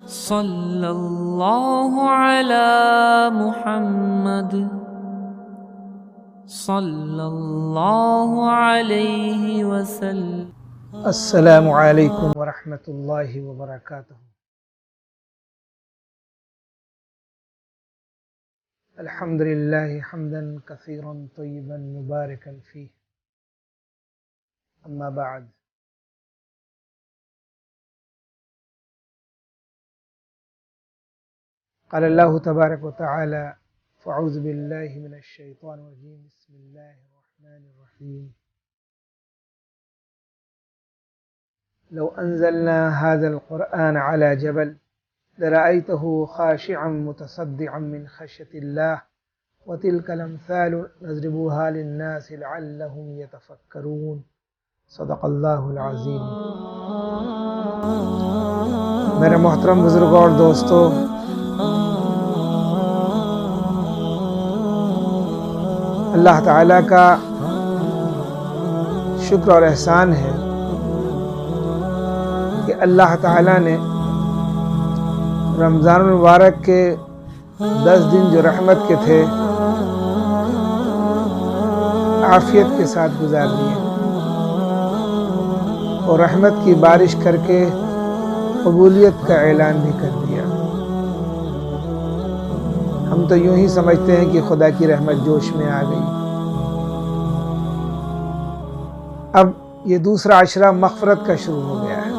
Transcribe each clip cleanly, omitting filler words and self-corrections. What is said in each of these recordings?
صلی اللہ علی محمد صلی اللہ علیہ وسلم۔ السلام علیکم ورحمۃ اللہ وبرکاتہ۔ الحمد للہ حمدا کثیرا طیبا مبارکا فیہ، اما بعد۔ قال اللہ تبارک وتعالی فاعوذ باللہ من الشیطان الرجیم، بسم اللہ الرحمن الرحیم۔ لو انزلنا هذا القرآن على جبل لرأيته خاشعا متصدعا من خشية الله وتلك الأمثال نضربها للناس لعلهم يتفكرون۔ صدق اللہ العظیم۔ میرے محترم بزرگوں اور دوستو، اللہ تعالیٰ کا شکر اور احسان ہے کہ اللہ تعالیٰ نے رمضان المبارک کے 10 دن جو رحمت کے تھے عافیت کے ساتھ گزار دیے، اور رحمت کی بارش کر کے قبولیت کا اعلان بھی کر دیا۔ ہم تو یوں ہی سمجھتے ہیں کہ خدا کی رحمت جوش میں آ گئی۔ اب یہ دوسرا عشرہ مغفرت کا شروع ہو گیا ہے۔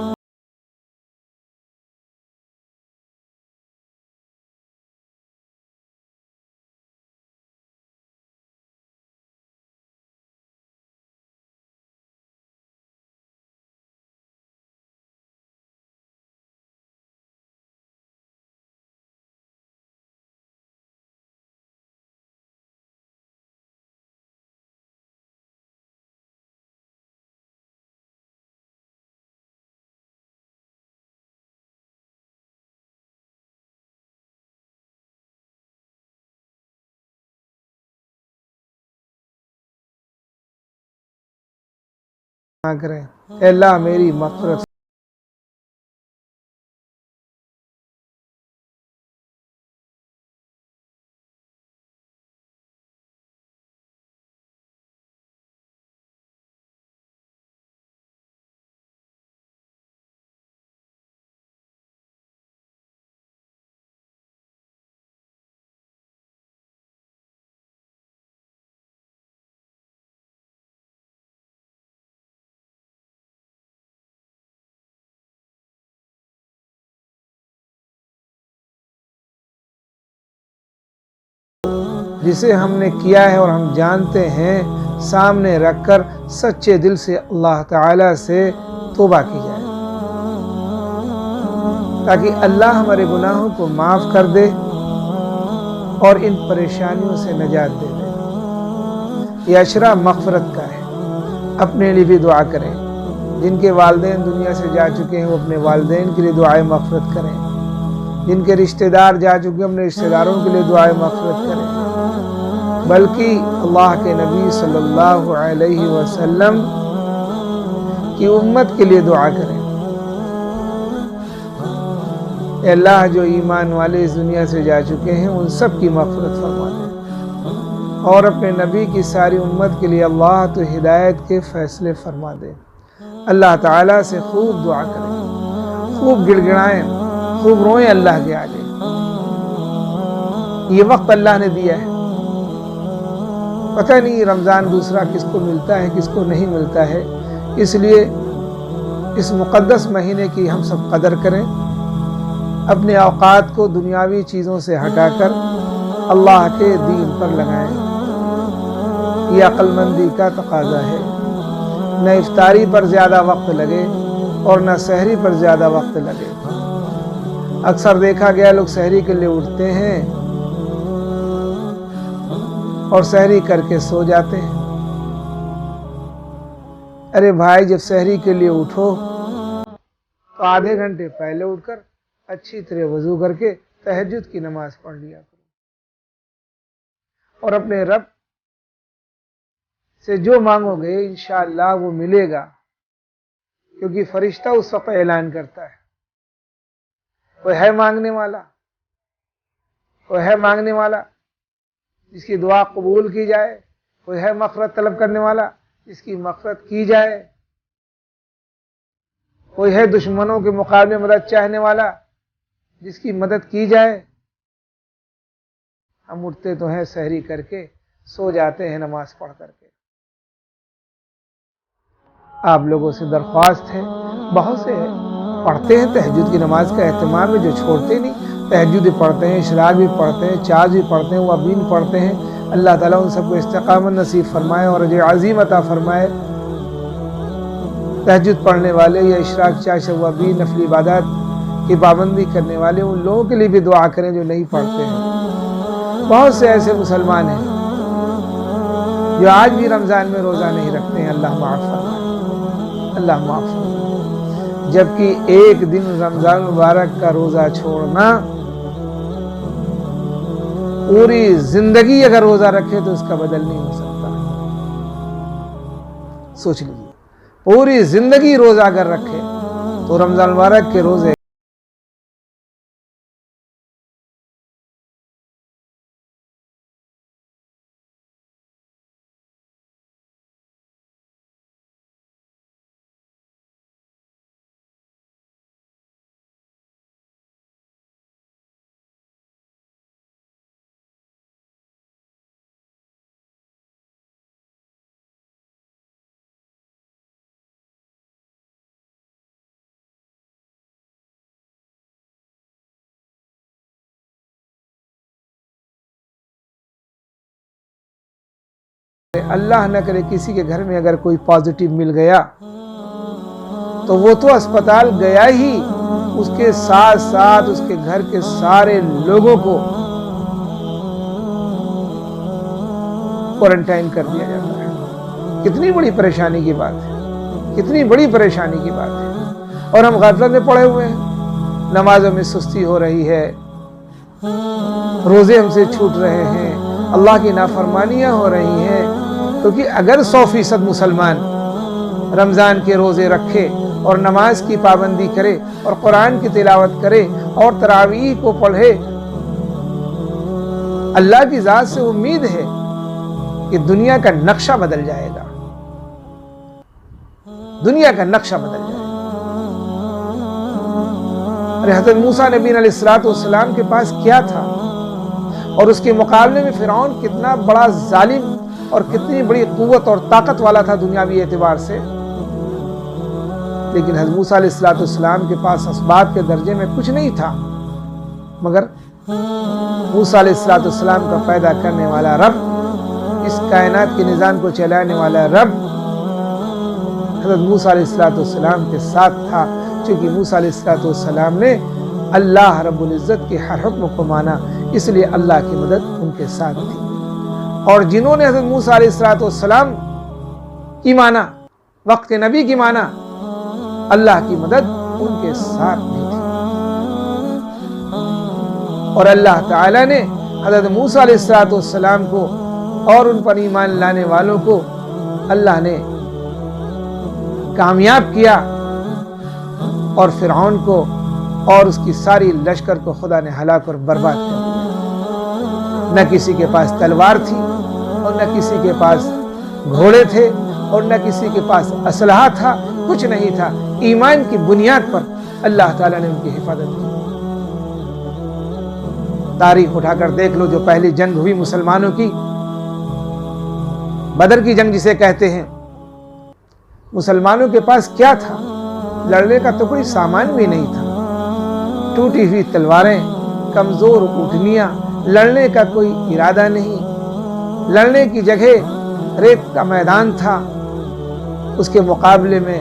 کریں اے اللہ میری مغفرت جسے ہم نے کیا ہے اور ہم جانتے ہیں، سامنے رکھ کر سچے دل سے اللہ تعالیٰ سے توبہ کی جائے، تاکہ اللہ ہمارے گناہوں کو معاف کر دے اور ان پریشانیوں سے نجات دے دے۔ یہ عشرہ مغفرت کا ہے۔ اپنے لیے بھی دعا کریں، جن کے والدین دنیا سے جا چکے ہیں وہ اپنے والدین کے لیے دعائے مغفرت کریں، جن کے رشتہ دار جا چکے ہیں اپنے رشتہ داروں کے لیے دعائے مغفرت کریں، بلکہ اللہ کے نبی صلی اللہ علیہ وسلم کی امت کے لیے دعا کریں۔ اے اللہ، جو ایمان والے اس دنیا سے جا چکے ہیں ان سب کی مغفرت فرما دے، اور اپنے نبی کی ساری امت کے لیے اللہ تو ہدایت کے فیصلے فرما دے۔ اللہ تعالیٰ سے خوب دعا کریں، خوب گڑ گڑائیں، خوب روئیں اللہ کے آگے۔ یہ وقت اللہ نے دیا ہے، پتہ نہیں رمضان دوسرا کس کو ملتا ہے کس کو نہیں ملتا ہے، اس لیے اس مقدس مہینے کی ہم سب قدر کریں، اپنے اوقات کو دنیاوی چیزوں سے ہٹا کر اللہ کے دین پر لگائیں۔ یہ عقل مندی کا تقاضا ہے۔ نہ افطاری پر زیادہ وقت لگے اور نہ سحری پر زیادہ وقت لگے۔ اکثر دیکھا گیا لوگ سحری کے لیے اٹھتے ہیں اور سحری کر کے سو جاتے ہیں۔ ارے بھائی، جب سحری کے لیے اٹھو تو آدھے گھنٹے پہلے اٹھ کر اچھی طرح وضو کر کے تہجد کی نماز پڑھ لیا کرو، اور اپنے رب سے جو مانگو گے انشاءاللہ وہ ملے گا، کیونکہ فرشتہ اس وقت اعلان کرتا ہے کوئی ہے مانگنے والا؟ کوئی ہے مانگنے والا جس کی دعا قبول کی جائے؟ کوئی ہے مغفرت طلب کرنے والا جس کی مغفرت کی جائے؟ کوئی ہے دشمنوں کے مقابلے مدد چاہنے والا جس کی مدد کی جائے؟ ہم اٹھتے تو ہیں سحری کر کے، سو جاتے ہیں نماز پڑھ کر کے۔ آپ لوگوں سے درخواست ہے، بہت سے پڑھتے ہیں تہجد کی نماز کا اہتمام ہے جو چھوڑتے نہیں، تہجد بھی پڑھتے ہیں، اشراق بھی پڑھتے ہیں، چاذ بھی پڑھتے ہیں، وابین پڑھتے ہیں۔ اللہ تعالیٰ ان سب کو استقامت نصیب فرمائے اور اجر عظیم عطا فرمائے۔ تہجد پڑھنے والے یا اشراق، چاذ، وابین، نفلی عبادات کی پابندی کرنے والے، ان لوگوں کے لیے بھی دعا کریں جو نہیں پڑھتے ہیں۔ بہت سے ایسے مسلمان ہیں جو آج بھی رمضان میں روزہ نہیں رکھتے ہیں، اللہ معاف فرمائے، اللہ معاف فرمائے۔ جبکہ ایک دن رمضان مبارک کا روزہ چھوڑنا، پوری زندگی اگر روزہ رکھے تو اس کا بدل نہیں ہو سکتا۔ سوچ لیجیے، پوری زندگی روزہ اگر رکھے تو رمضان مبارک کے روزے اللہ نہ کرے کسی کے گھر میں اگر کوئی پازیٹیو مل گیا تو وہ تو اسپتال گیا ہی، اس کے ساتھ ساتھ اس کے گھر کے سارے لوگوں کو کوارنٹائن کر دیا جاتا ہے۔ کتنی بڑی پریشانی کی بات ہے، کتنی بڑی پریشانی کی بات ہے۔ اور ہم غفلت میں پڑے ہوئے ہیں، نمازوں میں سستی ہو رہی ہے، روزے ہم سے چھوٹ رہے ہیں، اللہ کی نافرمانیاں ہو رہی ہیں۔ کیونکہ اگر 100% مسلمان رمضان کے روزے رکھے اور نماز کی پابندی کرے اور قرآن کی تلاوت کرے اور تراویح کو پڑھے، اللہ کی ذات سے امید ہے کہ دنیا کا نقشہ بدل جائے گا، دنیا کا نقشہ بدل جائے گا۔ حضرت موسیٰ نبی علیہ السلام کے پاس کیا تھا اور اس کے مقابلے میں فرعون کتنا بڑا ظالم اور کتنی بڑی قوت اور طاقت والا تھا دنیاوی اعتبار سے، لیکن حضرت موسیٰ علیہ السلام کے پاس اسباب کے درجے میں کچھ نہیں تھا، مگر موسیٰ علیہ السلام کا پیدا کرنے والا رب، اس کائنات کے نظام کو چلانے والا رب حضرت موسیٰ علیہ السلام کے ساتھ تھا، چونکہ موسیٰ علیہ السلام نے اللہ رب العزت کے ہر حکم کو مانا، اس لیے اللہ کی مدد ان کے ساتھ تھی۔ اور جنہوں نے حضرت موسیٰ علیہ السلام کی مانا، وقت کے نبی کی مانا، اللہ کی مدد ان کے ساتھ نہیں تھی۔ اور اللہ تعالیٰ نے حضرت موسیٰ علیہ السلام کو اور ان پر ایمان لانے والوں کو اللہ نے کامیاب کیا، اور فرعون کو اور اس کی ساری لشکر کو خدا نے ہلاک اور برباد کر دیا۔ نہ کسی کے پاس تلوار تھی اور نہ کسی کے پاس گھوڑے تھے اور نہ کسی کے پاس اسلحہ تھا، کچھ نہیں تھا۔ ایمان کی بنیاد پر اللہ تعالیٰ نے ان کی حفاظت کی۔ تاریخ اٹھا کر دیکھ لو، جو پہلی جنگ ہوئی مسلمانوں کی، بدر کی جنگ جسے کہتے ہیں، مسلمانوں کے پاس کیا تھا؟ لڑنے کا تو کوئی سامان بھی نہیں تھا، ٹوٹی ہوئی تلواریں، کمزور اونٹنیاں، لڑنے کا کوئی ارادہ نہیں، لڑنے کی جگہ ریت کا میدان تھا، اس کے مقابلے میں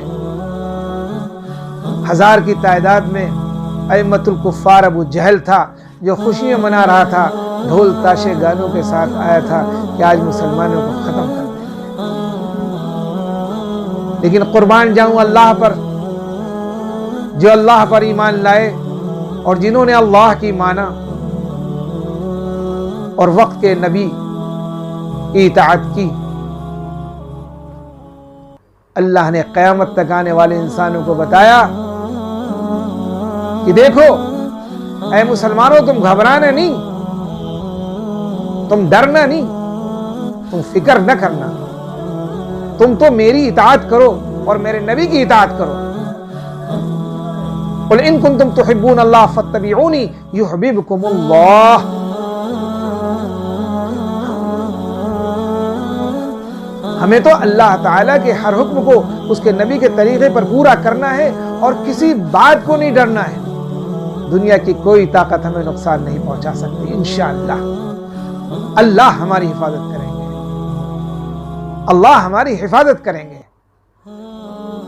1000 کی تعداد میں ائمۃ الکفار ابو جہل تھا، جو خوشیاں منا رہا تھا، ڈھول تاشے گانوں کے ساتھ آیا تھا کہ آج مسلمانوں کو ختم کر دیں گے۔ لیکن قربان جاؤں اللہ پر، جو اللہ پر ایمان لائے اور جنہوں نے اللہ کی مانا اور وقت کے نبی کی اطاعت کی، اللہ نے قیامت تک آنے والے انسانوں کو بتایا کہ دیکھو اے مسلمانوں تم گھبرانا نہیں، تم ڈرنا نہیں، تم فکر نہ کرنا، تم تو میری اطاعت کرو اور میرے نبی کی اطاعت کرو۔ قل ان کنتم تحبون اللہ فاتبعونی یحببکم اللہ۔ ہمیں تو اللہ تعالیٰ کے ہر حکم کو اس کے نبی کے طریقے پر پورا کرنا ہے اور کسی بات کو نہیں ڈرنا ہے۔ دنیا کی کوئی طاقت ہمیں نقصان نہیں پہنچا سکتی انشاءاللہ۔ اللہ ہماری حفاظت کریں گے، اللہ ہماری حفاظت کریں گے۔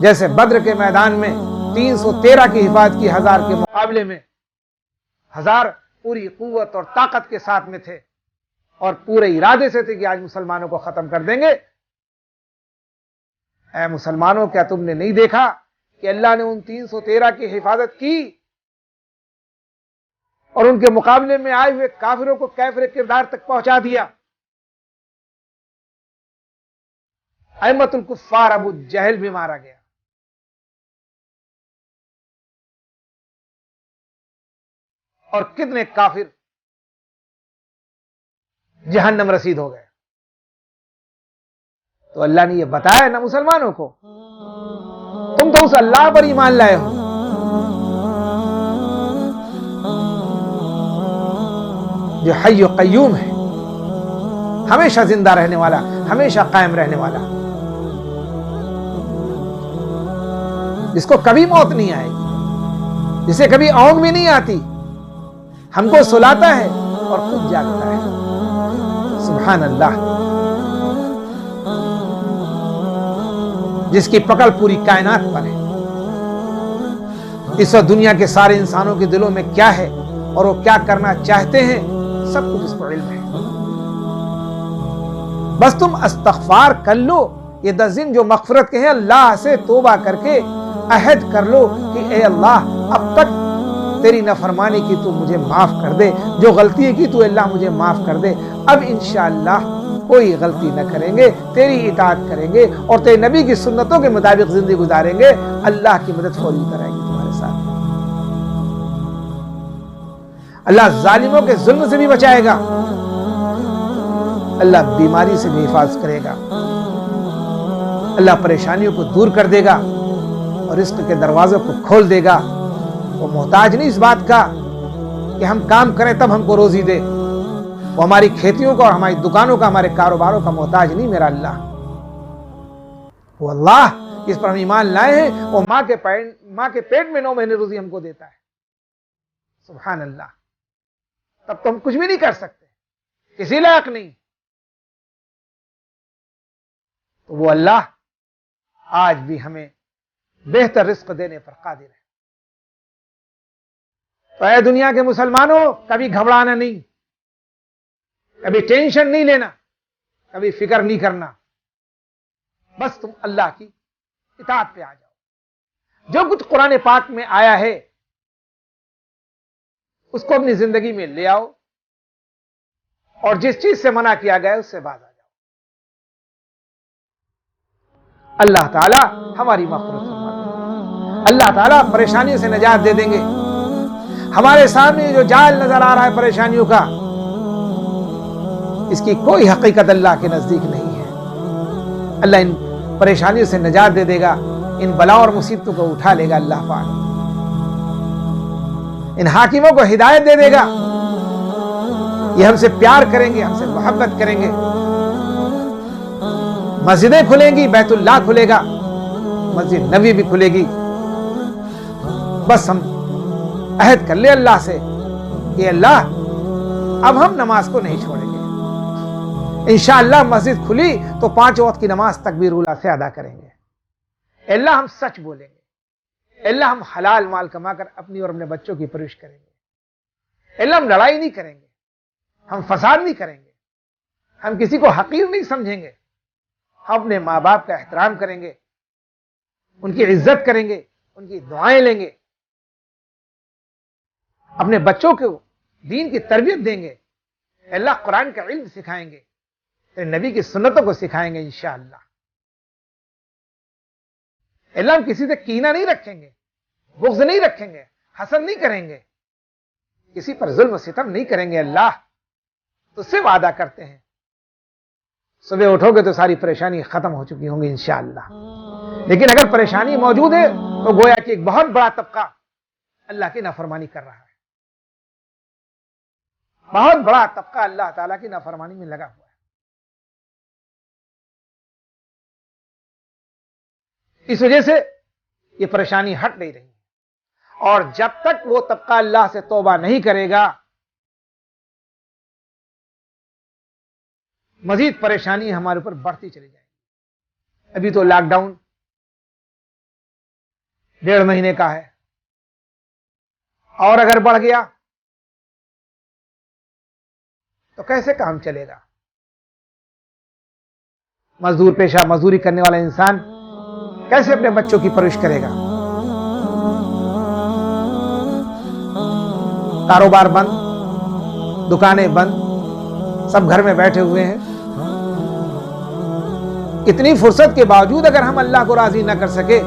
جیسے بدر کے میدان میں 313 کی حفاظت کی 1000 کے مقابلے میں 1000 پوری قوت اور طاقت کے ساتھ میں تھے اور پورے ارادے سے تھے کہ آج مسلمانوں کو ختم کر دیں گے۔ اے مسلمانوں کیا تم نے نہیں دیکھا کہ اللہ نے ان 313 کی حفاظت کی اور ان کے مقابلے میں آئے ہوئے کافروں کو کیفر کردار تک پہنچا دیا؟ ائمۃ الکفار ابو جہل بھی مارا گیا، اور کتنے کافر جہنم رسید ہو گئے۔ تو اللہ نے یہ بتایا نا مسلمانوں کو، تم تو اس اللہ پر ایمان لائے ہو جو حی و قیوم ہے، ہمیشہ زندہ رہنے والا، ہمیشہ قائم رہنے والا، جس کو کبھی موت نہیں آئے گی، جسے کبھی اونگ بھی نہیں آتی، ہم کو سلاتا ہے اور خود جاگتا ہے۔ سبحان اللہ، جس کی پکڑ پوری کائنات پر ہے۔ اس وقت دنیا کے سارے انسانوں کے دلوں میں کیا ہے اور وہ کیا کرنا چاہتے ہیں، سب کچھ اس کو علم ہے۔ بس تم استغفار کر لو، یہ 10 دن جو مغفرت کے ہیں، اللہ سے توبہ کر کے عہد کر لو کہ اے اللہ اب تک تیری نافرمانی کی تو مجھے معاف کر دے، جو غلطی کی تو اللہ مجھے معاف کر دے، اب انشاءاللہ کوئی غلطی نہ کریں گے، تیری اطاعت کریں گے اور تیرے نبی کی سنتوں کے مطابق زندگی گزاریں گے، اللہ کی مدد فوری کرائے گی تمہارے ساتھ۔ اللہ ظالموں کے ظلم سے بھی بچائے گا، اللہ بیماری سے بھی حفاظت کرے گا، اللہ پریشانیوں کو دور کر دے گا اور رزق کے دروازوں کو کھول دے گا۔ وہ محتاج نہیں اس بات کا کہ ہم کام کریں تب ہم کو روزی دے، وہ ہماری کھیتیوں کا اور ہماری دکانوں کا، ہمارے کاروباروں کا محتاج نہیں میرا اللہ۔ وہ اللہ جس پر ہم ایمان لائے ہیں، وہ ماں کے پیٹ میں 9 مہینے روزی ہم کو دیتا ہے۔ سبحان اللہ، تب تو ہم کچھ بھی نہیں کر سکتے، کسی لائق نہیں، تو وہ اللہ آج بھی ہمیں بہتر رزق دینے پر قادر ہے۔ تو اے دنیا کے مسلمانوں، کبھی گھبرانا نہیں، کبھی ٹینشن نہیں لینا، کبھی فکر نہیں کرنا، بس تم اللہ کی اطاعت پہ آ جاؤ۔ جو کچھ قرآن پاک میں آیا ہے اس کو اپنی زندگی میں لے آؤ، اور جس چیز سے منع کیا گیا ہے اس سے باز آ جاؤ۔ اللہ تعالیٰ ہماری مغفرت فرما دیں گے، اللہ تعالیٰ پریشانیوں سے نجات دے دیں گے۔ ہمارے سامنے جو جال نظر آ رہا ہے پریشانیوں کا، اس کی کوئی حقیقت اللہ کے نزدیک نہیں ہے۔ اللہ ان پریشانیوں سے نجات دے دے گا، ان بلاؤں اور مصیبتوں کو اٹھا لے گا اللہ پاک، ان حاکموں کو ہدایت دے دے گا، یہ ہم سے پیار کریں گے، ہم سے محبت کریں گے، مسجدیں کھلیں گی، بیت اللہ کھلے گا، مسجد نبی بھی کھلے گی۔ بس ہم عہد کر لے اللہ سے کہ اللہ اب ہم نماز کو نہیں چھوڑیں گے، انشاءاللہ مسجد کھلی تو 5 وقت کی نماز تکبیر اولیٰ سے ادا کریں گے۔ اللہ ہم سچ بولیں گے، اللہ ہم حلال مال کما کر اپنی اور اپنے بچوں کی پرورش کریں گے، اللہ ہم لڑائی نہیں کریں گے، ہم فساد نہیں کریں گے، ہم کسی کو حقیر نہیں سمجھیں گے، ہم اپنے ماں باپ کا احترام کریں گے، ان کی عزت کریں گے، ان کی دعائیں لیں گے، اپنے بچوں کو دین کی تربیت دیں گے، اللہ قرآن کا علم سکھائیں گے، نبی کی سنتوں کو سکھائیں گے انشاءاللہ۔ اللہ ہم کسی سے کینہ نہیں رکھیں گے، بغض نہیں رکھیں گے، حسد نہیں کریں گے، کسی پر ظلم و ستم نہیں کریں گے اللہ، تو اس سے وعدہ کرتے ہیں صبح اٹھو گے تو ساری پریشانی ختم ہو چکی ہوں گی انشاءاللہ۔ لیکن اگر پریشانی موجود ہے تو گویا کہ ایک بہت بڑا طبقہ اللہ کی نافرمانی کر رہا ہے، بہت بڑا طبقہ اللہ تعالیٰ کی نافرمانی میں لگا ہوا ہے۔ اس وجہ سے یہ پریشانی ہٹ نہیں رہی، اور جب تک وہ طبقہ اللہ سے توبہ نہیں کرے گا مزید پریشانی ہمارے اوپر بڑھتی چلی جائے گی۔ ابھی تو لاک ڈاؤن 1.5 مہینے کا ہے، اور اگر بڑھ گیا تو کیسے کام چلے گا؟ مزدور پیشہ مزدوری کرنے والا انسان کیسے اپنے بچوں کی پرورش کرے گا؟ کاروبار بند، دکانیں بند، سب گھر میں بیٹھے ہوئے ہیں۔ اتنی فرصت کے باوجود اگر ہم اللہ کو راضی نہ کر سکے،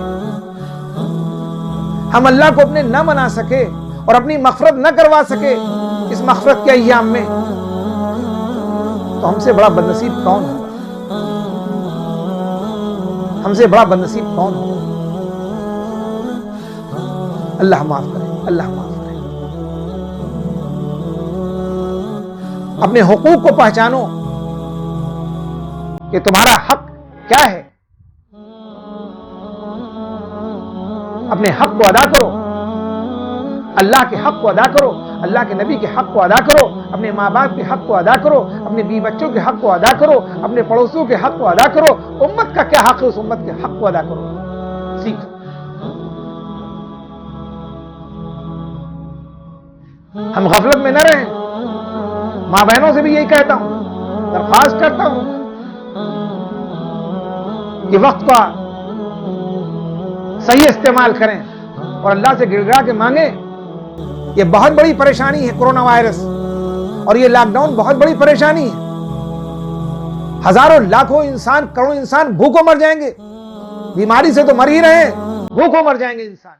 ہم اللہ کو اپنے نہ منا سکے اور اپنی مغفرت نہ کروا سکے اس مغفرت کے ایام میں، تو ہم سے بڑا بدنصیب کون ہوگا؟ ہم سے بڑا بدنصیب کون ہوگا؟ اللہ معاف کرے، اللہ معاف کرے۔ اپنے حقوق کو پہچانو کہ تمہارا حق کیا ہے، اپنے حق کو ادا کرو، اللہ کے حق کو ادا کرو، اللہ کے نبی کے حق کو ادا کرو، اپنے ماں باپ کے حق کو ادا کرو، اپنے بیوی بچوں کے حق کو ادا کرو، اپنے پڑوسیوں کے حق کو ادا کرو، امت کا کیا حق ہے اس امت کے حق کو ادا کرو، سیکھو۔ ہم غفلت میں نہ رہیں۔ ماں بہنوں سے بھی یہی کہتا ہوں، درخواست کرتا ہوں کہ وقت کا صحیح استعمال کریں اور اللہ سے گڑ گڑا کے مانگیں۔ یہ بہت بڑی پریشانی ہے کرونا وائرس، اور یہ لاک ڈاؤن بہت بڑی پریشانی ہے۔ ہزاروں لاکھوں انسان، کروڑوں انسان بھوکوں مر جائیں گے۔ بیماری سے تو مر ہی رہے ہیں، بھوکوں مر جائیں گے انسان،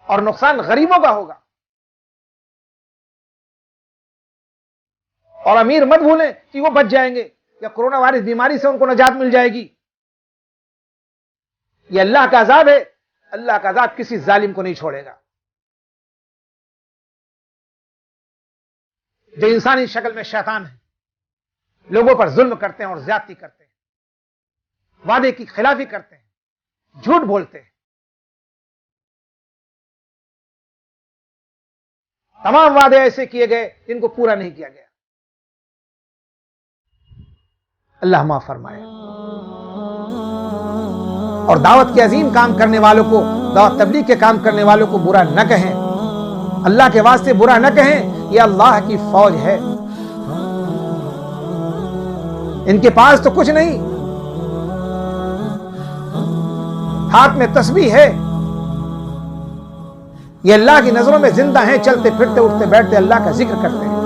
اور نقصان غریبوں کا ہوگا۔ اور امیر مت بھولیں کہ وہ بچ جائیں گے، یا کرونا وائرس بیماری سے ان کو نجات مل جائے گی۔ یہ اللہ کا عذاب ہے، اللہ کا عذاب کسی ظالم کو نہیں چھوڑے گا۔ جو انسانی شکل میں شیطان ہے، لوگوں پر ظلم کرتے ہیں اور زیادتی کرتے ہیں، وعدے کی خلافی کرتے ہیں، جھوٹ بولتے ہیں، تمام وعدے ایسے کیے گئے جن کو پورا نہیں کیا گیا۔ اللہ معاف فرمائے۔ اور دعوت کے عظیم کام کرنے والوں کو، دعوت تبلیغ کے کام کرنے والوں کو برا نہ کہیں، اللہ کے واسطے برا نہ کہیں، یہ اللہ کی فوج ہے، ان کے پاس تو کچھ نہیں، ہاتھ میں تسبیح ہے، یہ اللہ کی نظروں میں زندہ ہیں، چلتے پھرتے اٹھتے بیٹھتے اللہ کا ذکر کرتے ہیں۔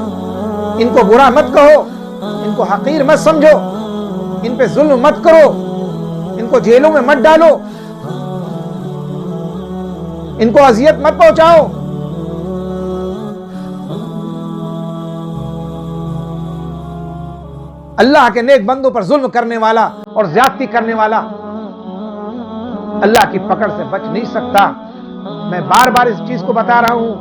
ان کو برا مت کہو، ان کو حقیر مت سمجھو، ان پہ ظلم مت کرو، ان کو جیلوں میں مت ڈالو، ان کو اذیت مت پہنچاؤ۔ اللہ کے نیک بندوں پر ظلم کرنے والا اور زیادتی کرنے والا اللہ کی پکڑ سے بچ نہیں سکتا۔ میں بار بار اس چیز کو بتا رہا ہوں،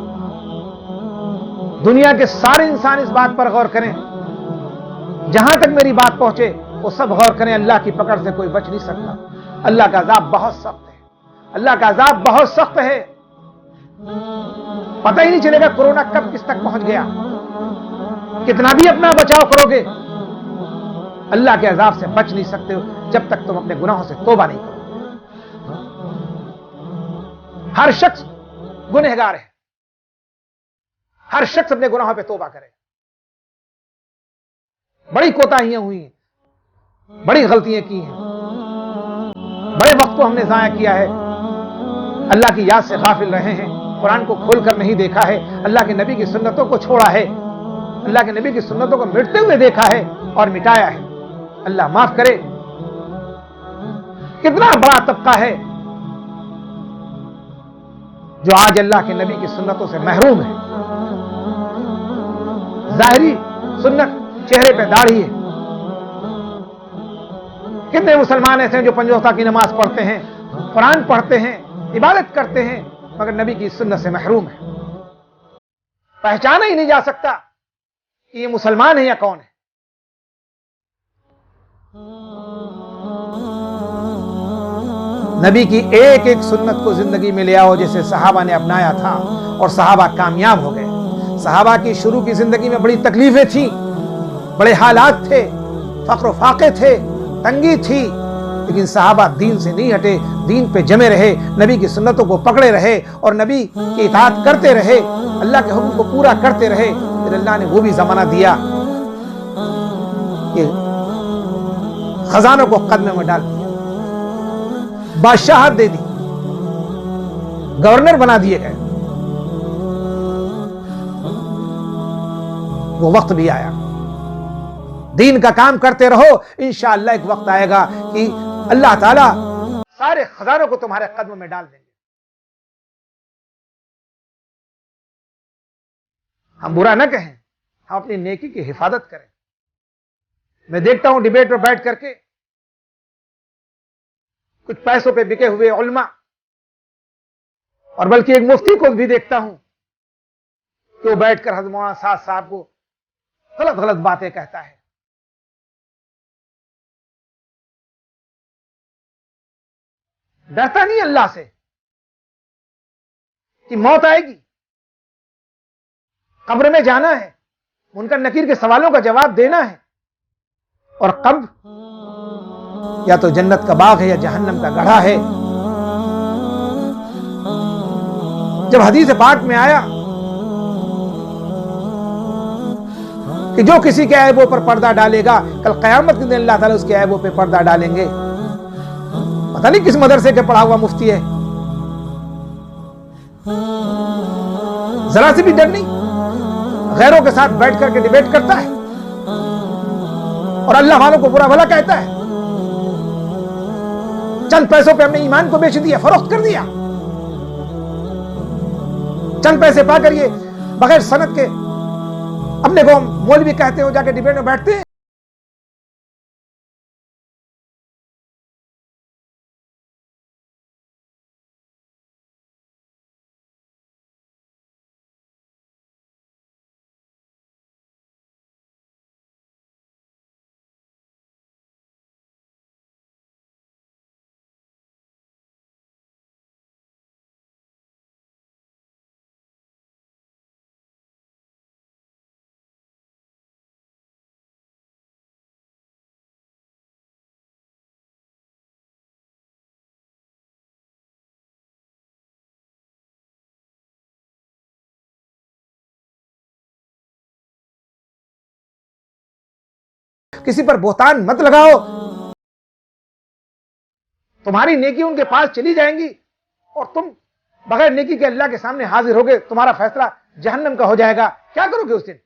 دنیا کے سارے انسان اس بات پر غور کریں، جہاں تک میری بات پہنچے وہ سب غور کریں، اللہ کی پکڑ سے کوئی بچ نہیں سکتا۔ اللہ کا عذاب بہت سخت ہے، اللہ کا عذاب بہت سخت ہے۔ پتہ ہی نہیں چلے گا کورونا کب کس تک پہنچ گیا۔ کتنا بھی اپنا بچاؤ کرو گے، اللہ کے عذاب سے بچ نہیں سکتے ہو جب تک تم اپنے گناہوں سے توبہ نہیں کرو۔ ہر شخص گنہگار ہے، ہر شخص اپنے گناہوں پہ توبہ کرے۔ بڑی کوتاہیاں ہوئی ہیں، بڑی غلطیاں کی ہیں، بڑے وقت کو ہم نے ضائع کیا ہے، اللہ کی یاد سے غافل رہے ہیں، قرآن کو کھول کر نہیں دیکھا ہے، اللہ کے نبی کی سنتوں کو چھوڑا ہے، اللہ کے نبی کی سنتوں کو مٹتے ہوئے دیکھا ہے اور مٹایا ہے۔ اللہ معاف کرے۔ کتنا بڑا طبقہ ہے جو آج اللہ کے نبی کی سنتوں سے محروم ہے. ظاہری سنت چہرے پہ داڑھی ہے. کتنے مسلمان ایسے ہیں جو 5 وقت کی نماز پڑھتے ہیں, قرآن پڑھتے ہیں, عبادت کرتے ہیں, مگر نبی کی سنت سے محروم ہے. پہچانا ہی نہیں جا سکتا کہ یہ مسلمان ہے یا کون ہے. نبی کی ایک ایک سنت کو زندگی میں لے آؤ جیسے صحابہ نے اپنایا تھا اور صحابہ کامیاب ہو گئے. صحابہ کی شروع کی زندگی میں بڑی تکلیفیں تھیں, بڑے حالات تھے, فقر و فاقے تھے, تنگی تھی, لیکن صحابہ دین سے نہیں ہٹے, دین پہ جمے رہے, نبی کی سنتوں کو پکڑے رہے اور نبی کی اطاعت کرتے رہے, اللہ کے حکم کو پورا کرتے رہے. پھر اللہ نے وہ بھی زمانہ دیا کہ خزانوں کو قدمے میں ڈال دیا, بادشاہت دے دی, گورنر بنا دیے گئے. وہ وقت بھی آیا. دین کا کام کرتے رہو, انشاءاللہ ایک وقت آئے گا کہ اللہ تعالیٰ سارے خزانوں کو تمہارے قدموں میں ڈال دیں گے. ہم برا نہ کہیں, ہم اپنی نیکی کی حفاظت کریں. میں دیکھتا ہوں ڈیبیٹ پر بیٹھ کر کے کچھ پیسوں پہ بکے ہوئے علماء, اور بلکہ ایک مفتی کو بھی دیکھتا ہوں کہ وہ بیٹھ کر حضرت مولانا سعد صاحب کو غلط غلط باتیں کہتا ہے. ڈرتا نہیں اللہ سے کہ موت آئے گی, قبر میں جانا ہے, منکر نکیر کے سوالوں کا جواب دینا ہے, اور قبر یا تو جنت کا باغ ہے یا جہنم کا گڑھا ہے. جب حدیث پاک میں آیا کہ جو کسی کے عیبوں پر پردہ ڈالے گا کل قیامت کے دن اللہ تعالیٰ اس کے عیبوں پہ پردہ ڈالیں گے. پتہ نہیں کس مدرسے کے پڑھا ہوا مفتی ہے, ذرا سے بھی ڈر نہیں, غیروں کے ساتھ بیٹھ کر کے ڈیبیٹ کرتا ہے اور اللہ والوں کو برا بھلا کہتا ہے. چند پیسوں پہ اپنے ایمان کو بیچ دیا, فروخت کر دیا. چند پیسے پا کر یہ بغیر سند کے اپنے کو مولوی کہتے ہو, جا کے ڈیبیٹ میں بیٹھتے ہیں. کسی پر بہتان مت لگاؤ, تمہاری نیکی ان کے پاس چلی جائیں گی اور تم بغیر نیکی کے اللہ کے سامنے حاضر ہوگے. تمہارا فیصلہ جہنم کا ہو جائے گا. کیا کرو گے اس دن؟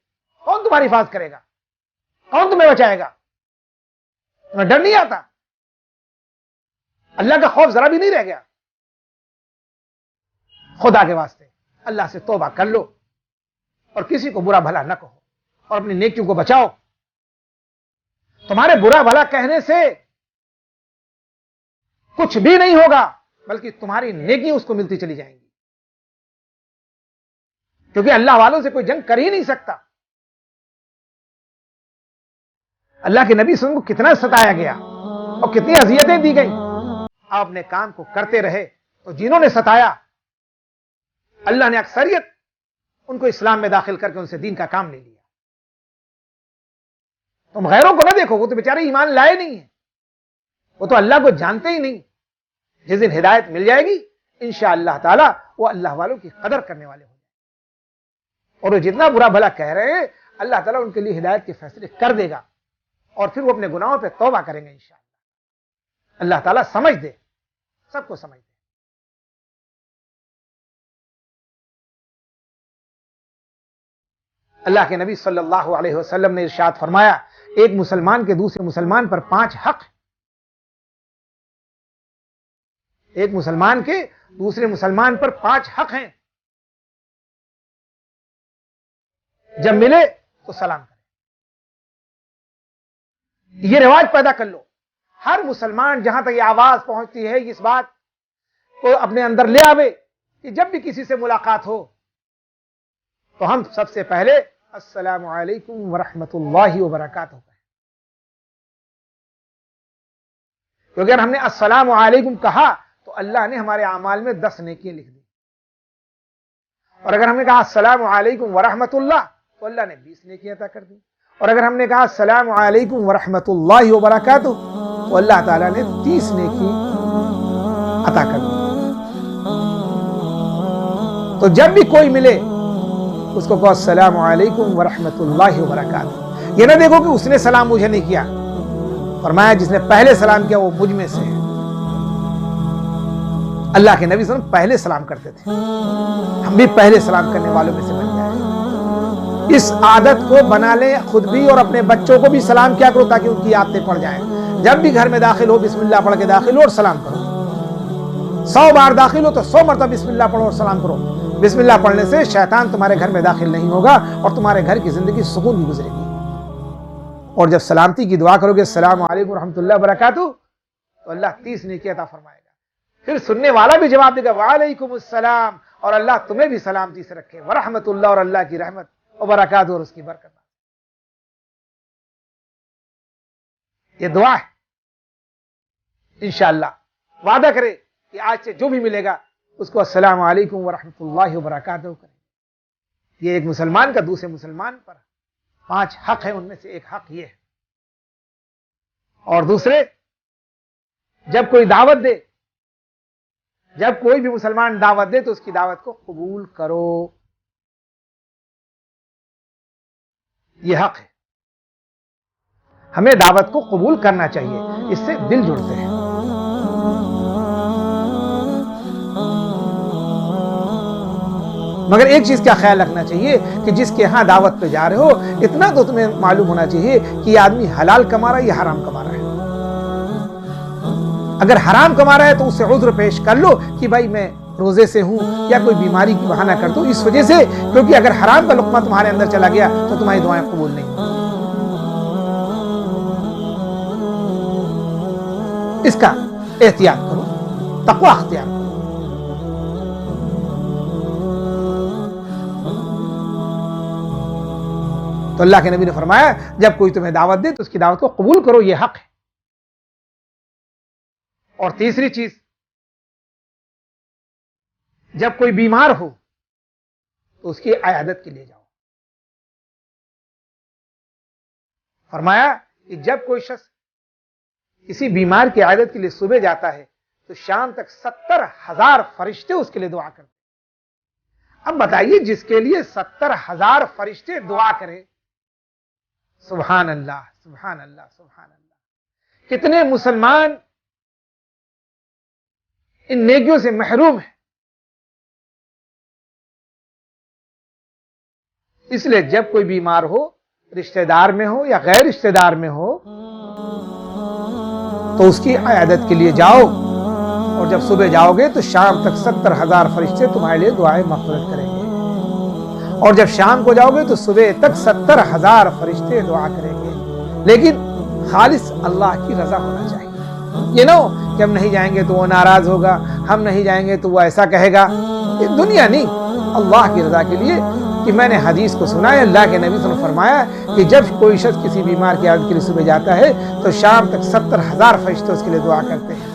کون تمہاری حفاظت کرے گا؟ کون تمہیں بچائے گا؟ تمہیں ڈر نہیں آتا؟ اللہ کا خوف ذرا بھی نہیں رہ گیا؟ خدا کے واسطے اللہ سے توبہ کر لو اور کسی کو برا بھلا نہ کہو اور اپنی نیکیوں کو بچاؤ. تمہارے برا بھلا کہنے سے کچھ بھی نہیں ہوگا, بلکہ تمہاری نیکی اس کو ملتی چلی جائیں گی, کیونکہ اللہ والوں سے کوئی جنگ کر ہی نہیں سکتا. اللہ کے نبی صلی اللہ علیہ وسلم کو کتنا ستایا گیا اور کتنی اذیتیں دی گئیں. آپ اپنے کام کو کرتے رہے تو جنہوں نے ستایا اللہ نے اکثریت ان کو اسلام میں داخل کر کے ان سے دین کا کام لے لیا. تم غیروں کو نہ دیکھو, وہ تو بیچارے ایمان لائے نہیں ہیں, وہ تو اللہ کو جانتے ہی نہیں. جس دن ہدایت مل جائے گی انشاءاللہ تعالی وہ اللہ والوں کی قدر کرنے والے ہوں گے, اور وہ جتنا برا بھلا کہہ رہے ہیں اللہ تعالیٰ ان کے لیے ہدایت کے فیصلے کر دے گا, اور پھر وہ اپنے گناہوں پہ توبہ کریں گے انشاءاللہ. اللہ تعالیٰ سمجھ دے, سب کو سمجھ دے. اللہ کے نبی صلی اللہ علیہ وسلم نے ارشاد فرمایا, ایک مسلمان کے دوسرے مسلمان پر 5 حق. ایک مسلمان کے دوسرے مسلمان پر 5 حق ہیں. جب ملے تو سلام کریں. یہ رواج پیدا کر لو. ہر مسلمان جہاں تک یہ آواز پہنچتی ہے اس بات کو اپنے اندر لے آوے کہ جب بھی کسی سے ملاقات ہو تو ہم سب سے پہلے السلام علیکم ورحمۃ اللہ وبرکاتہ. کیونکہ اگر ہم نے السلام علیکم کہا تو اللہ نے ہمارے اعمال میں 10 نیکیاں لکھ دی. اور اگر ہم نے کہا السلام علیکم ورحمۃ اللہ تو اللہ نے 20 نیکیاں عطا کر دی. اور اگر ہم نے کہا السلام علیکم ورحمۃ اللہ وبرکاتہ تو اللہ تعالیٰ نے 30 نیکی عطا کر دی. تو جب بھی کوئی ملے اس کو کہو السلام علیکم ورحمۃ اللہ وبرکاتہ. یہ نہ دیکھو کہ اس نے سلام مجھے نہیں کیا. فرمایا جس نے پہلے سلام کیا وہ مجھ میں سے ہے. اللہ کے نبی صلی اللہ علیہ وسلم پہلے سلام کرتے تھے. ہم بھی پہلے سلام کرنے والوں میں سے بن جائیں. اس عادت کو بنا لیں خود بھی اور اپنے بچوں کو بھی سلام کیا کرو تاکہ ان کی عادتیں پڑ جائیں. جب بھی گھر میں داخل ہو بسم اللہ پڑھ کے داخل ہو اور سلام کرو. 100 بار داخل ہو تو 100 مرتبہ بسم اللہ پڑھو اور سلام کرو. بسم اللہ پڑھنے سے شیطان تمہارے گھر میں داخل نہیں ہوگا اور تمہارے گھر کی زندگی سکون بھی گزرے گی. اور جب سلامتی کی دعا کرو گے السلام علیکم ورحمۃ اللہ وبرکاتہ تو اللہ 30 نیکی عطا فرمائے گا. پھر سننے والا بھی جواب دے گا وعلیکم السلام اور اللہ تمہیں بھی سلامتی سے رکھے. ورحمۃ اللہ اور اللہ کی رحمت اور برکات اور اس کی برکت. یہ دعا ہے. انشاءاللہ وعدہ کرے کہ آج سے جو بھی ملے گا اس کو السلام علیکم ورحمۃ اللہ وبرکاتہ کرے. یہ ایک مسلمان کا دوسرے مسلمان پر 5 حق ہیں. ان میں سے ایک حق یہ ہے. اور دوسرے جب کوئی دعوت دے جب کوئی بھی مسلمان دعوت دے تو اس کی دعوت کو قبول کرو. یہ حق ہے. ہمیں دعوت کو قبول کرنا چاہیے. اس سے دل جڑتے ہیں. مگر ایک چیز کا خیال رکھنا چاہیے کہ جس کے ہاں دعوت پہ جا رہے ہو اتنا تو تمہیں معلوم ہونا چاہیے کہ یہ آدمی حلال کما رہا ہے یا حرام کما رہا ہے. اگر حرام کما رہا ہے تو اسے عذر پیش کر لو کہ بھائی میں روزے سے ہوں یا کوئی بیماری کی بہانہ کر دو اس وجہ سے, کیونکہ اگر حرام کا لقمہ تمہارے اندر چلا گیا تو تمہاری دعائیں قبول نہیں. اس کا احتیاط کرو, تقوی اختیار کرو. تو اللہ کے نبی نے فرمایا جب کوئی تمہیں دعوت دے تو اس کی دعوت کو قبول کرو. یہ حق ہے. اور تیسری چیز جب کوئی بیمار ہو تو اس کی عیادت کے لیے جاؤ. فرمایا کہ جب کوئی شخص کسی بیمار کی عیادت کے لیے صبح جاتا ہے تو شام تک 70,000 فرشتے اس کے لیے دعا کرتے. اب بتائیے جس کے لیے 70,000 فرشتے دعا کریں, سبحان اللہ سبحان اللہ سبحان اللہ, کتنے مسلمان ان نیکیوں سے محروم ہیں. اس لیے جب کوئی بیمار ہو, رشتہ دار میں ہو یا غیر رشتہ دار میں ہو, تو اس کی عیادت کے لیے جاؤ. اور جب صبح جاؤ گے تو شام تک 70,000 فرشتے تمہارے لیے دعائیں مغفرت کریں گے. اور جب شام کو جاؤ گے تو صبح تک 70,000 فرشتے دعا کریں گے. لیکن خالص اللہ کی رضا ہونا چاہیے. یہ نہ ہو کہ ہم نہیں جائیں گے تو وہ ناراض ہوگا, ہم نہیں جائیں گے تو وہ ایسا کہے گا. یہ دنیا نہیں, اللہ کی رضا کے لیے. کہ میں نے حدیث کو سنا ہے, اللہ کے نبی صلی اللہ علیہ وسلم نے فرمایا کہ جب کوئی شخص کسی بیمار کی عیادت کے لیے صبح جاتا ہے تو شام تک 70,000 فرشتے اس کے لیے دعا کرتے ہیں.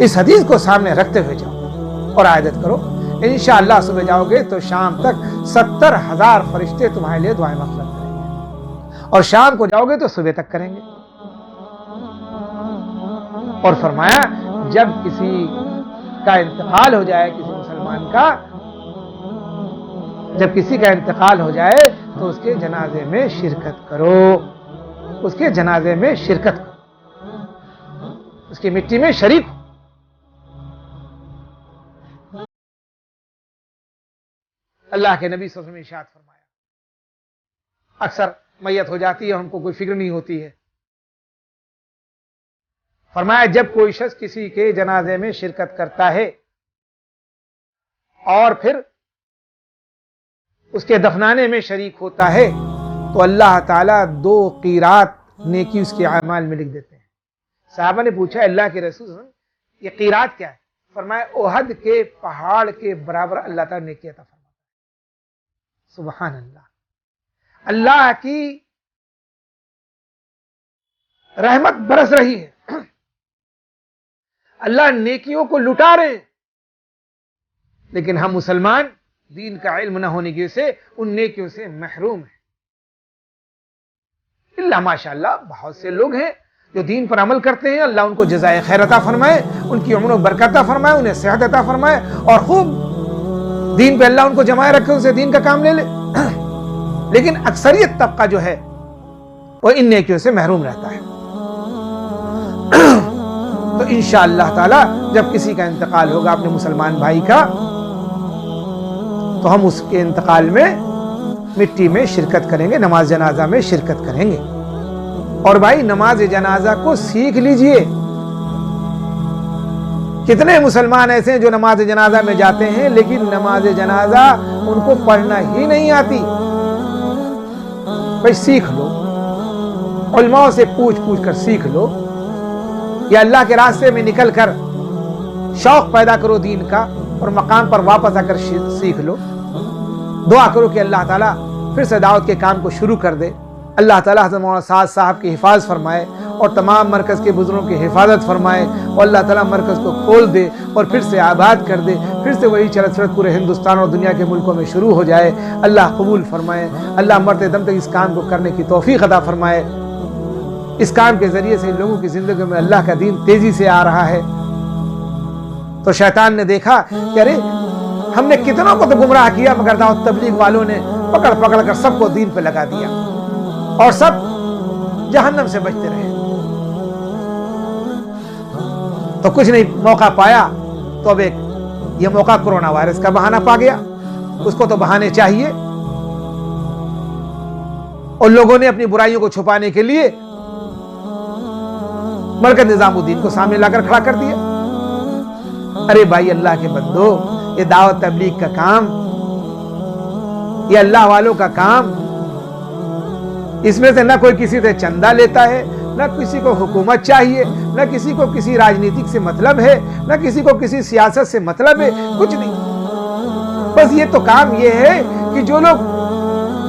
اس حدیث کو سامنے رکھتے ہوئے جاؤ اور عیادت کرو. انشاءاللہ صبح جاؤ گے تو شام تک 70,000 فرشتے تمہارے لیے دعائیں مغفرت کریں گے. اور شام کو جاؤ گے تو صبح تک کریں گے. اور فرمایا جب کسی کا انتقال ہو جائے, کسی مسلمان کا جب کسی کا انتقال ہو جائے تو اس کے جنازے میں شرکت کرو. اس کے جنازے میں شرکت کرو, اس کی مٹی میں شریک ہو. اللہ کے نبی صلی اللہ علیہ وسلم نے ارشاد فرمایا, اکثر میت ہو جاتی ہے ہم کو کوئی فکر نہیں ہوتی ہے. فرمایا جب کوئی شخص کسی کے جنازے میں شرکت کرتا ہے اور پھر اس کے دفنانے میں شریک ہوتا ہے تو اللہ تعالیٰ 2 قیرات نیکی اس کے اعمال میں لکھ دیتے ہیں۔ صحابہ نے پوچھا اللہ کے رسول صلی اللہ علیہ وسلم یہ قیرات کیا ہے؟ فرمایا احد کے پہاڑ کے برابر اللہ تعالیٰ نیکی عطا فرماتا ہے۔ سبحان اللہ، اللہ کی رحمت برس رہی ہے، اللہ نیکیوں کو لٹا رہے ہیں، لیکن ہم مسلمان دین کا علم نہ ہونے کی وجہ سے ان نیکیوں سے محروم ہیں۔ اللہ ماشاءاللہ بہت سے لوگ ہیں جو دین پر عمل کرتے ہیں، اللہ ان کو جزائے خیر عطا فرمائے، ان کی عمر و برکت عطا فرمائے، انہیں صحت عطا فرمائے اور خوب دین پہ اللہ ان کو جمائے رکھے، ان سے دین کا کام لے لے، لیکن اکثریت طبقہ جو ہے وہ ان نیکیوں سے محروم رہتا ہے۔ تو انشاءاللہ تعالی جب کسی کا انتقال ہوگا اپنے مسلمان بھائی کا تو ہم اس کے انتقال میں مٹی میں شرکت کریں گے، نماز جنازہ میں شرکت کریں گے۔ اور بھائی نماز جنازہ کو سیکھ لیجئے۔ کتنے مسلمان ایسے ہیں جو نماز جنازہ میں جاتے ہیں لیکن نماز جنازہ ان کو پڑھنا ہی نہیں آتی۔ بھائی سیکھ لو، علماء سے پوچھ کر سیکھ لو، یا اللہ کے راستے میں نکل کر شوق پیدا کرو دین کا اور مقام پر واپس آ کر سیکھ لو۔ دعا کرو کہ اللہ تعالیٰ پھر سے دعوت کے کام کو شروع کر دے، اللہ تعالیٰ حضرت مولانا سعد صاحب کی حفاظت فرمائے اور تمام مرکز کے بزرگوں کی حفاظت فرمائے، اور اللہ تعالیٰ مرکز کو کھول دے اور پھر سے آباد کر دے، پھر سے وہی چلت پھرت پورے ہندوستان اور دنیا کے ملکوں میں شروع ہو جائے۔ اللہ قبول فرمائے، اللہ مرتے دم تک اس کام کو کرنے کی توفیق عطا فرمائے۔ اس کام کے ذریعے سے لوگوں کی زندگی میں اللہ کا دین تیزی سے آ رہا ہے۔ تو شیطان نے دیکھا کہ ارے ہم نے کتنوں کو تو گمراہ کیا، مگر دعوت تبلیغ والوں نے پکڑ کر سب کو دین پہ لگا دیا اور سب جہنم سے بچتے رہے۔ تو کچھ نہیں موقع پایا تو اب ایک یہ موقع کرونا وائرس کا بہانہ پا گیا، اس کو تو بہانے چاہیے، اور لوگوں نے اپنی برائیوں کو چھپانے کے لیے مرکز نظام الدین کو سامنے لا کر کھڑا کر دیا۔ ارے بھائی اللہ کے بندو، یہ دعوت تبلیغ کا کام، یہ اللہ والوں کا کام، اس میں سے نہ کوئی کسی سے چندہ لیتا ہے، نہ کسی کو حکومت چاہیے، نہ کسی کو کسی راجنیتک سے مطلب ہے، نہ کسی کو کسی سیاست سے مطلب ہے، کچھ نہیں۔ بس یہ تو کام یہ ہے کہ جو لوگ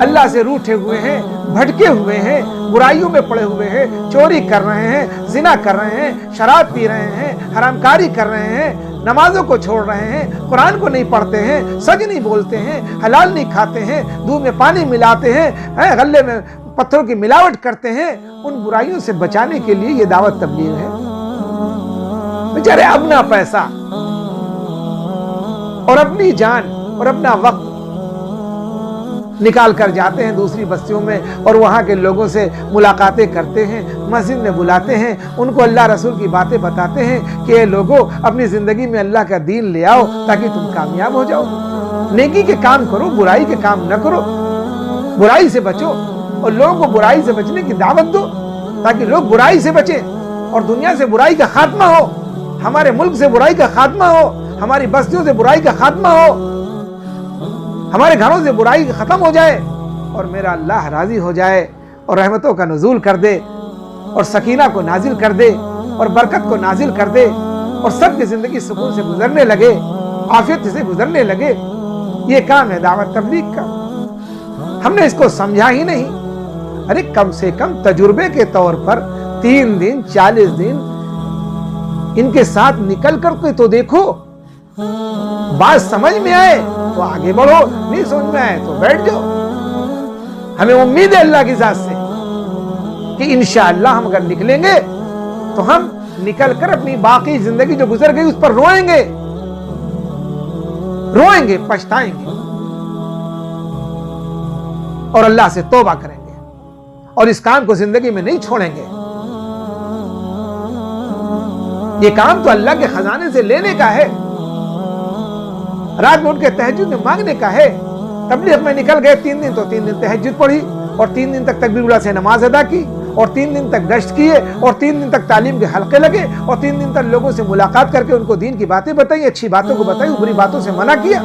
اللہ سے روٹھے ہوئے ہیں، بھٹکے ہوئے ہیں، برائیوں میں پڑے ہوئے ہیں، چوری کر رہے ہیں، زنا کر رہے ہیں، شراب پی رہے ہیں، حرام کاری کر رہے ہیں، نمازوں کو چھوڑ رہے ہیں، قرآن کو نہیں پڑھتے ہیں، سچ نہیں بولتے ہیں، حلال نہیں کھاتے ہیں، دودھ میں پانی ملاتے ہیں، غلے میں پتھروں کی ملاوٹ کرتے ہیں، ان برائیوں سے بچانے کے لیے یہ دعوت تبلیغ ہے۔ بیچارے اپنا پیسہ اور اپنی جان اور اپنا وقت نکال کر جاتے ہیں دوسری بستیوں میں اور وہاں کے لوگوں سے ملاقاتیں کرتے ہیں، مسجد میں بلاتے ہیں، ان کو اللہ رسول کی باتیں بتاتے ہیں کہ اے لوگوں اپنی زندگی میں اللہ کا دین لے آؤ تاکہ تم کامیاب ہو جاؤ، نیکی کے کام کرو، برائی کے کام نہ کرو، برائی سے بچو اور لوگوں کو برائی سے بچنے کی دعوت دو تاکہ لوگ برائی سے بچیں اور دنیا سے برائی کا خاتمہ ہو، ہمارے ملک سے برائی کا خاتمہ ہو، ہماری بستیوں سے برائی کا خاتمہ ہو، ہمارے گھروں سے برائی ختم ہو جائے اور میرا اللہ راضی ہو جائے اور رحمتوں کا نزول کر دے اور سکینہ کو نازل کر دے اور برکت کو نازل کر دے اور سب کی زندگی سکون سے گزرنے لگے، عافیت سے گزرنے لگے۔ یہ کام ہے دعوت تبلیغ کا۔ ہم نے اس کو سمجھا ہی نہیں۔ ارے کم سے کم تجربے کے طور پر 3 دن 40 دن ان کے ساتھ نکل کر کے تو دیکھو، بات سمجھ میں آئے تو آگے بڑھو، نہیں سمجھ میں آئے تو بیٹھ جاؤ۔ ہمیں امید ہے اللہ کی ذات سے کہ انشاءاللہ ہم اگر نکلیں گے تو ہم نکل کر اپنی باقی زندگی جو گزر گئی اس پر روئیں گے، پچھتائیں گے اور اللہ سے توبہ کریں گے اور اس کام کو زندگی میں نہیں چھوڑیں گے۔ یہ کام تو اللہ کے خزانے سے لینے کا ہے، رات میں ان کے تہجد میں مانگنے کا ہے۔ تبلیغ میں نکل گئے 3 دن تو 3 دن تہجد پڑھی اور 3 دن تک تکبیر الاولیٰ سے نماز ادا کی اور 3 دن تک گشت کیے اور 3 دن تک تعلیم کے حلقے لگے اور 3 دن تک لوگوں سے ملاقات کر کے ان کو دین کی باتیں بتائی، اچھی باتوں کو بتائی، بری باتوں سے منع کیا۔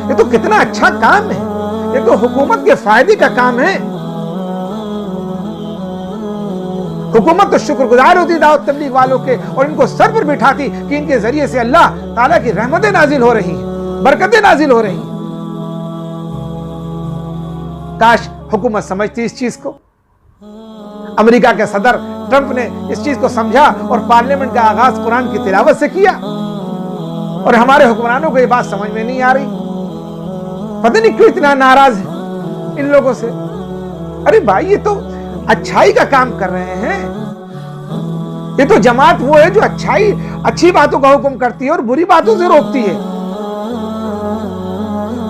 یہ تو کتنا اچھا کام ہے، یہ تو حکومت کے فائدے کا کام ہے۔ حکومت تو شکر گزار ہوتی دعوت تبلیغ والوں کے، اور ان کو سر پر بٹھاتی کہ ان کے ذریعے سے اللہ تعالیٰ کی رحمتیں نازل ہو رہی ہیں، برکتیں نازل ہو رہی ہیں۔ کاش حکومت سمجھتی اس چیز کو۔ امریکہ کے صدر ٹرمپ نے اس چیز کو سمجھا اور پارلیمنٹ کا آغاز قرآن کی تلاوت سے کیا، اور ہمارے حکمرانوں کو یہ بات سمجھ میں نہیں آ رہی، پتہ نہیں کیوں اتنا ناراض ہے ان لوگوں سے۔ ارے بھائی، یہ تو اچھائی کا کام کر رہے ہیں، یہ تو جماعت وہ ہے جو اچھی باتوں کا حکم کرتی ہے اور بری باتوں سے روکتی ہے۔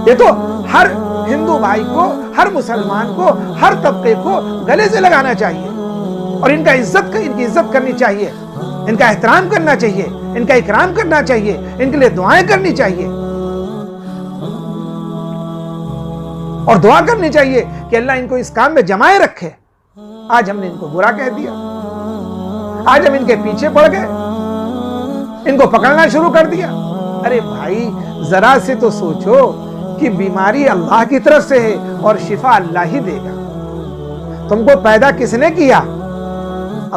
یہ تو ہر ہندو بھائی کو، ہر مسلمان کو، ہر طبقے کو گلے سے لگانا چاہیے، اور ان کی عزت کرنی چاہیے، ان کا احترام کرنا چاہیے، ان کا اکرام کرنا چاہیے، ان کے لیے دعائیں کرنی چاہیے، اور دعا کرنی چاہیے کہ اللہ ان کو اس کام میں جمائے رکھے۔ آج ہم نے ان کو برا کہہ دیا، آج ہم ان کے پیچھے پڑ گئے، ان کو پکڑنا شروع کر دیا۔ ارے بھائی، ذرا سے تو سوچو کہ بیماری اللہ کی طرف سے ہے اور شفا اللہ ہی دے گا۔ تم کو پیدا کس نے کیا؟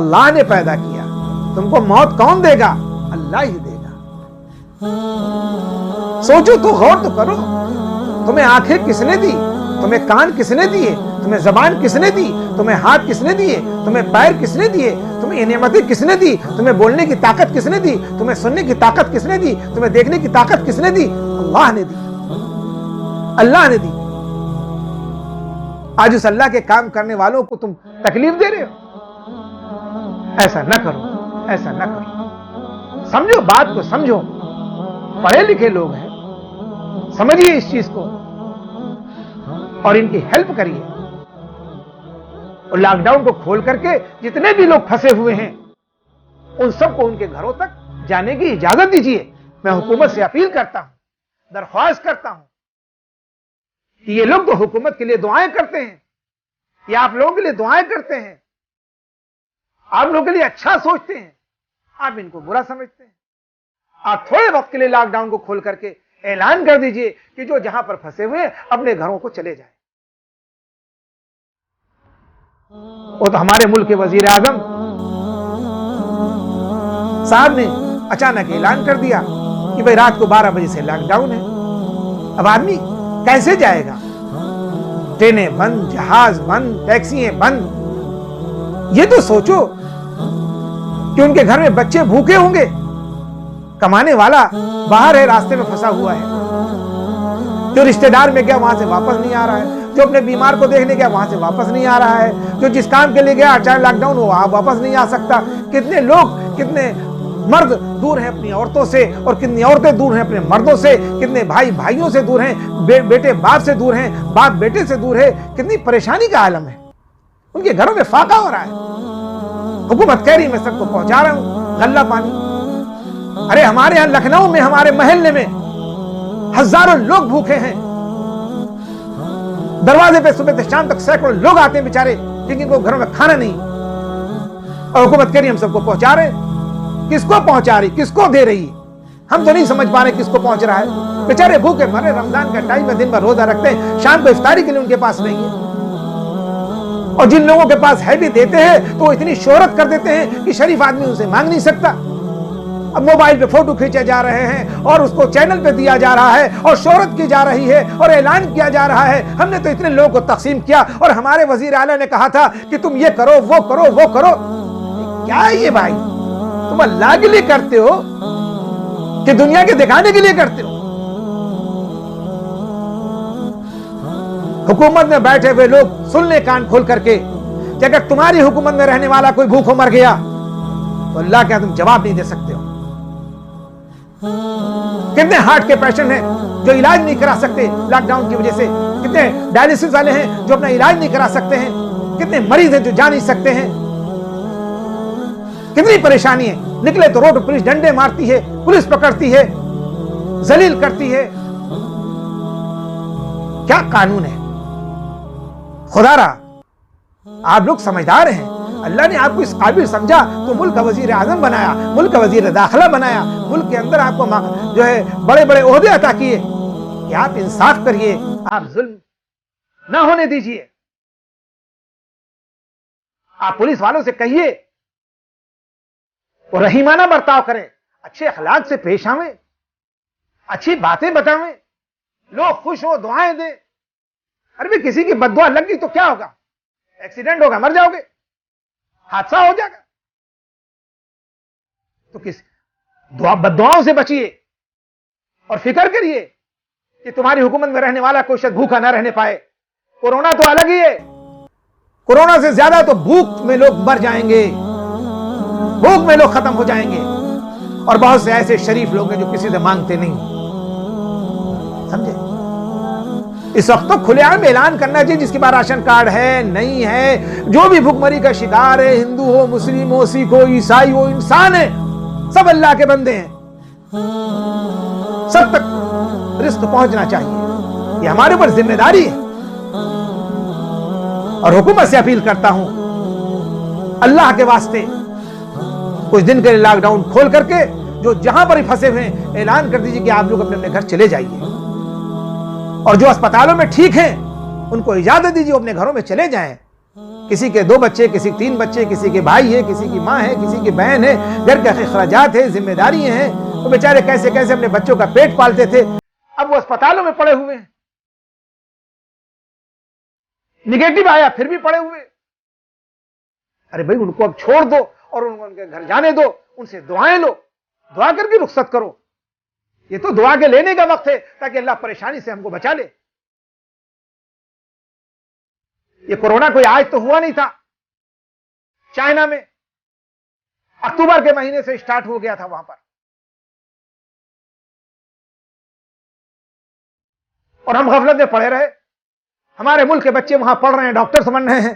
اللہ نے پیدا کیا۔ تم کو موت کون دے گا؟ اللہ ہی دے گا۔ سوچو تو، غور تو کرو، تمہیں آنکھیں کس نے دی؟ تمہیں کان کس نے دیے؟ تمہیں زبان کس نے دی؟ تمہیں ہاتھ کس نے دیے؟ تمہیں پیر کس نے دیے؟ تمہیں نعمتیں کس نے دی؟ تمہیں بولنے کی طاقت کس نے دی؟ تمہیں سننے کی طاقت کس نے دی؟ تمہیں دیکھنے کی طاقت کس نے دی؟ اللہ نے دی، اللہ نے دی۔ آج اس اللہ کے کام کرنے والوں کو تم تکلیف دے رہے ہو۔ ایسا نہ کرو، ایسا نہ کرو، سمجھو بات کو، سمجھو، پڑھے لکھے لوگ ہیں، سمجھیے اس چیز کو اور ان کی ہیلپ کریے۔ اور لاک ڈاؤن کو کھول کر کے جتنے بھی لوگ پھنسے ہوئے ہیں ان سب کو ان کے گھروں تک جانے کی اجازت دیجیے۔ میں حکومت سے اپیل کرتا ہوں، درخواست کرتا ہوں کہ یہ لوگ تو حکومت کے لیے دعائیں کرتے ہیں، یہ آپ لوگوں کے لیے دعائیں کرتے ہیں، آپ لوگوں کے لیے اچھا سوچتے ہیں، آپ ان کو برا سمجھتے ہیں۔ آپ تھوڑے وقت کے لیے لاک ڈاؤن کو کھول کر کے اعلان کر دیجئے کہ جو جہاں پر پھنسے ہوئے اپنے گھروں کو چلے جائیں۔ وہ تو ہمارے ملک کے وزیر اعظم صاحب نے اچانک اعلان کر دیا کہ بھئی رات کو 12 بجے سے لاک ڈاؤن ہے۔ اب آدمی کیسے جائے گا؟ ٹرینیں بند، جہاز بند، ٹیکسیاں بند۔ یہ تو سوچو کہ ان کے گھر میں بچے بھوکے ہوں گے، کمانے والا باہر ہے، راستے میں پھنسا ہوا ہے، جو رشتہ دار میں گیا وہاں سے واپس نہیں آ رہا ہے، جو اپنے بیمار کو دیکھنے گیا وہاں سے واپس نہیں آ رہا ہے، جو جس کام کے لیے گیا اچانک لاک ڈاؤن ہوا واپس نہیں آ سکتا۔ کتنے لوگ، کتنے مرد دور ہیں اپنی عورتوں سے، اور کتنی عورتیں دور ہیں اپنے مردوں سے، کتنے بھائی بھائیوں سے دور ہیں، بیٹے باپ سے دور ہیں، باپ بیٹے سے دور ہے۔ کتنی پریشانی کا عالم ہے، ان کے گھروں میں فاقہ ہو رہا ہے۔ حکومت کہہ رہی میں سب کو پہنچا رہا ہوں غلہ پانی۔ ارے ہمارے یہاں لکھنؤ میں، ہمارے محلے میں ہزاروں لوگ بھوکے ہیں، دروازے پہ صبح سے شام تک سینکڑوں لوگ آتے ہیں بیچارے، جن کو گھروں میں کھانا نہیں، اور حکومت کہہ رہی ہم سب کو پہنچا رہے ہیں۔ کس کو پہنچا رہی، کس کو دے رہی؟ ہم تو نہیں سمجھ پا رہے کس کو پہنچ رہا ہے۔ بیچارے بھوکے مرے، رمضان کا ٹائم ہے، دن بھر روزہ رکھتے ہیں، شام کو افطاری کے لیے ان کے پاس نہیں ہے، اور جن لوگوں کے پاس ہے بھی دیتے ہیں تو وہ اتنی شہرت کر دیتے ہیں کہ شریف آدمی ان سے مانگ نہیں سکتا۔ اب موبائل پہ فوٹو کھینچے جا رہے ہیں اور اس کو چینل پہ دیا جا رہا ہے اور شہرت کی جا رہی ہے اور اعلان کیا جا رہا ہے ہم نے تو اتنے لوگوں کو تقسیم کیا، اور ہمارے وزیر اعلیٰ نے کہا تھا کہ تم یہ کرو، وہ کرو، وہ کرو۔ کیا ہے یہ بھائی؟ تم اللہ کے لیے کرتے ہو کہ دنیا کے دکھانے کے لیے کرتے ہو؟ حکومت میں بیٹھے ہوئے لوگ سن لیں کان کھول کر کے کہ اگر تمہاری حکومت میں رہنے والا کوئی بھوکھوں مر گیا تو اللہ کیا تم جواب نہیں دے سکتے ہو؟ کتنے ہارٹ کے پیشنٹ ہیں جو علاج نہیں کرا سکتے لاک ڈاؤن کی وجہ سے، کتنے ڈائلیسس والے ہیں جو اپنا علاج نہیں کرا سکتے ہیں، کتنے مریض ہیں جو جا نہیں سکتے ہیں، کتنی پریشانی ہے۔ نکلے تو روڈ پولیس ڈنڈے مارتی ہے، پولیس پکڑتی ہے، ذلیل کرتی ہے۔ کیا قانون ہے؟ خدا رہا آپ لوگ سمجھدار ہیں، اللہ نے آپ کو اس قابل سمجھا تو ملک کا وزیر اعظم بنایا، ملک کا وزیر داخلہ بنایا، ملک کے اندر آپ کو جو ہے بڑے بڑے عہدے عطا کیے کہ آپ انصاف کریے، آپ ظلم نہ ہونے دیجیے، آپ پولیس والوں سے کہیے وہ رحیمانہ برتاؤ کریں، اچھے اخلاق سے پیش آویں، اچھی باتیں بتاویں، لوگ خوش ہو، دعائیں دیں۔ ارے بھی کسی کی بد دعا لگ گئی تو کیا ہوگا؟ ایکسیڈنٹ ہوگا، مر جاؤ گے، حادثہ ہو جائے گا۔ تو کس بد دعاؤں سے بچیے اور فکر کریے کہ تمہاری حکومت میں رہنے والا کوئی شخص بھوکا نہ رہنے پائے۔ کورونا تو الگ ہی ہے، کورونا سے زیادہ تو بھوک میں لوگ مر جائیں گے، بھوک میں لوگ ختم ہو جائیں گے، اور بہت سے ایسے شریف لوگ ہیں جو کسی سے مانگتے نہیں، سمجھے؟ اس وقت تو کھلے عام اعلان کرنا چاہیے، جس کے پاس راشن کارڈ ہے نہیں ہے، جو بھی بھوک مری کا شکار ہے، ہندو ہو، مسلم ہو، سکھ ہو، عیسائی ہو، انسان ہے، سب اللہ کے بندے ہیں، سب تک رزق پہنچنا چاہیے، یہ ہمارے اوپر ذمہ داری ہے۔ اور حکومت سے اپیل کرتا ہوں، اللہ کے واسطے کچھ دن کے لیے لاک ڈاؤن کھول کر کے جو جہاں پر ہی پھنسے ہوئے ہیں اعلان کر دیجیے کہ آپ لوگ اپنے اپنے گھر چلے جائیے، اور جو اسپتالوں میں ٹھیک ہیں ان کو اجازت دیجیے اپنے گھروں میں چلے جائیں۔ کسی کے 2 بچے، کسی کے 3 بچے، کسی کے بھائی ہے، کسی کی ماں ہے، کسی کی بہن ہے، گھر کے اخراجات ہیں، ذمہ داری ہیں، وہ بیچارے کیسے کیسے اپنے بچوں کا پیٹ پالتے تھے، اب وہ اسپتالوں میں پڑے ہوئے ہیں، نگیٹو آیا پھر بھی پڑے ہوئے۔ ارے بھائی ان کو اب چھوڑ دو اور ان کے گھر جانے دو، ان سے دعائیں لو، دعا کر کے رخصت کرو۔ یہ تو دعا کے لینے کا وقت ہے تاکہ اللہ پریشانی سے ہم کو بچا لے۔ یہ کورونا کوئی آج تو ہوا نہیں تھا، چائنا میں اکتوبر کے مہینے سے سٹارٹ ہو گیا تھا وہاں پر، اور ہم غفلت میں پڑے رہے۔ ہمارے ملک کے بچے وہاں پڑھ رہے ہیں، ڈاکٹرز بن رہے ہیں،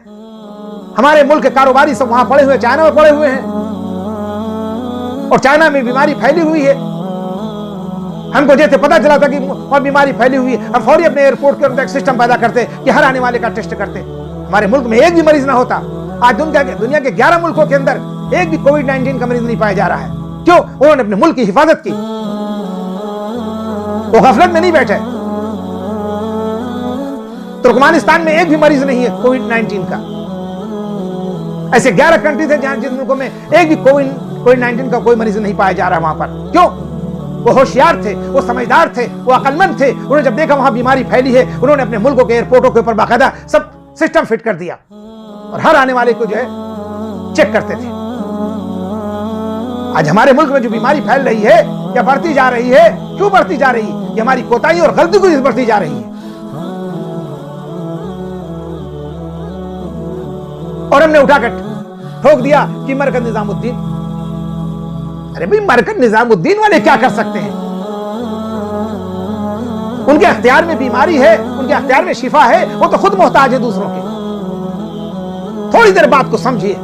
ہمارے ملک کے کاروباری سب وہاں پڑے ہوئے، چائنا میں پڑے ہوئے ہیں، اور چائنا میں بیماری پھیلی ہوئی ہے۔ ہم کو جیسے پتا چلا تھا کہ وہاں بیماری پھیلی ہوئی ہے، ہم فوری اپنے ایئرپورٹ کے اندر ایک سسٹم پیدا کرتے کہ ہر آنے والے کا ٹیسٹ کرتے، ہمارے ملک میں ایک بھی مریض نہ ہوتا۔ آج دنیا کے 11 ملکوں کے اندر ایک بھی کووڈ-19 کا مریض نہیں پایا جا رہا ہے۔ کیوں؟ انہوں نے اپنے ملک کی حفاظت کی، وہ غفلت میں نہیں بیٹھے۔ ترکمانستان میں ایک بھی مریض نہیں ہے کووڈ-19 کا۔ ایسے 11 کنٹریز ہیں جہاں جن ملکوں میں ایک بھی کووڈ-19 کا کوئی مریض نہیں پایا جا رہا وہاں پر۔ کیوں؟ وہ ہوشیار تھے، وہ سمجھدار تھے، وہ عقل مند تھے۔ انہوں نے جب دیکھا وہاں بیماری پھیلی ہے، انہوں نے اپنے ملکوں کے ایئرپورٹوں کے اوپر باقاعدہ سب سسٹم فٹ کر دیا، اور ہر آنے والے کو جو ہے چیک کرتے تھے۔ آج ہمارے ملک میں جو بیماری پھیل رہی ہے یا بڑھتی جا رہی ہے، کیوں بڑھتی جا رہی ہے؟ یہ ہماری کوتاہی اور غلطی کو بڑھتی جا رہی ہے، اور ہم نے اٹھا کر ٹھوک دیا کہ مرکز نظام الدین۔ ارے بھائی مرکز نظام الدین والے کیا کر سکتے ہیں؟ ان کے اختیار میں بیماری ہے، ان کے اختیار میں شفا ہے، وہ تو خود محتاج ہے دوسروں کے۔ تھوڑی دیر بات کو سمجھیے،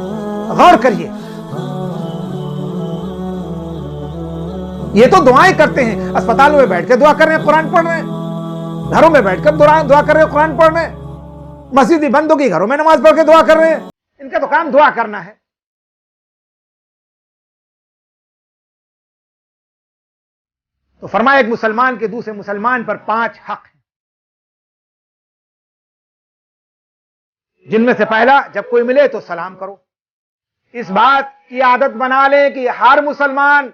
غور کریے۔ یہ تو دعائیں کرتے ہیں، اسپتالوں میں بیٹھ کے دعا کر رہے ہیں، قرآن پڑھ رہے ہیں، گھروں میں بیٹھ کر دعا کر رہے ہیں، قرآن پڑھ رہے ہیں، مسجد بند ہوگی گھروں میں نماز پڑھ کے دعا کر رہے ہیں۔ ان کا تو کام دعا کرنا ہے۔ تو فرمایا ایک مسلمان کے دوسرے مسلمان پر 5 حق ہیں، جن میں سے پہلا، جب کوئی ملے تو سلام کرو۔ اس بات کی عادت بنا لیں کہ ہر مسلمان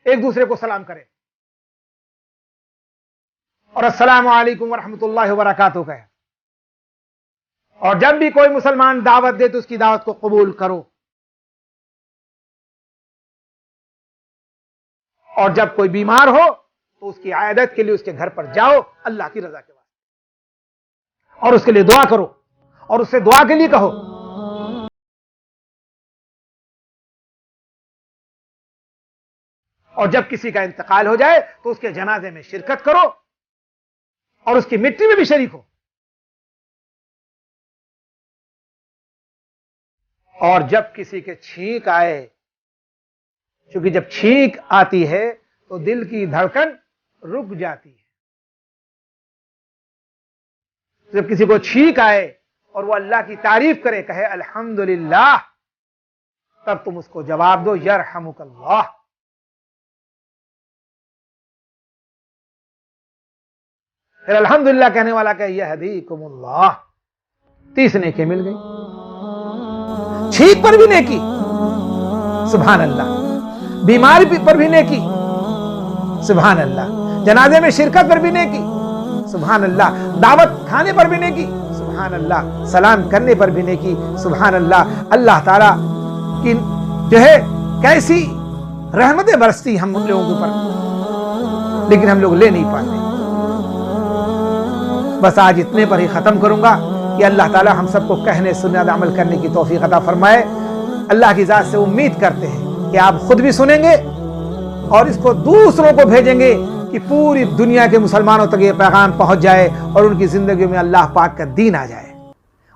ایک دوسرے کو سلام کرے، اور السلام علیکم ورحمۃ اللہ وبرکاتہ کہے۔ اور جب بھی کوئی مسلمان دعوت دے تو اس کی دعوت کو قبول کرو، اور جب کوئی بیمار ہو تو اس کی عیادت کے لیے اس کے گھر پر جاؤ، اللہ کی رضا کے واسطے، اور اس کے لیے دعا کرو، اور اس سے دعا کے لیے کہو۔ اور جب کسی کا انتقال ہو جائے تو اس کے جنازے میں شرکت کرو، اور اس کی مٹی میں بھی شریک ہو۔ اور جب کسی کے چھینک آئے، چونکہ جب چھینک آتی ہے تو دل کی دھڑکن رک جاتی ہے، جب کسی کو چھینک آئے اور وہ اللہ کی تعریف کرے، کہے الحمدللہ، تب تم اس کو جواب دو یرحمک اللہ۔ پھر الحمدللہ کہنے والا کہ یہدیکم اللہ، 30 نیکی مل گئی. چھینک پر بھی نیکی، سبحان اللہ. بیماری پر بھی نیکی، سبحان اللہ. جنازے میں شرکت پر بھی نیکی، سبحان اللہ. دعوت کھانے پر بھی نیکی، سبحان اللہ. سلام کرنے پر بھی نیکی، سبحان اللہ. اللہ تعالیٰ کی جو ہے کیسی رحمتیں برستی ہم لوگوں کے اوپر، لیکن ہم لوگ لے نہیں پاتے. بس آج اتنے پر ہی ختم کروں گا کہ اللہ تعالیٰ ہم سب کو کہنے سننے اور عمل کرنے کی توفیق عطا فرمائے. اللہ کی ذات سے امید کرتے ہیں کہ آپ خود بھی سنیں گے اور اس کو دوسروں کو بھیجیں گے کہ پوری دنیا کے مسلمانوں تک یہ پیغام پہنچ جائے اور ان کی زندگی میں اللہ پاک کا دین آ جائے.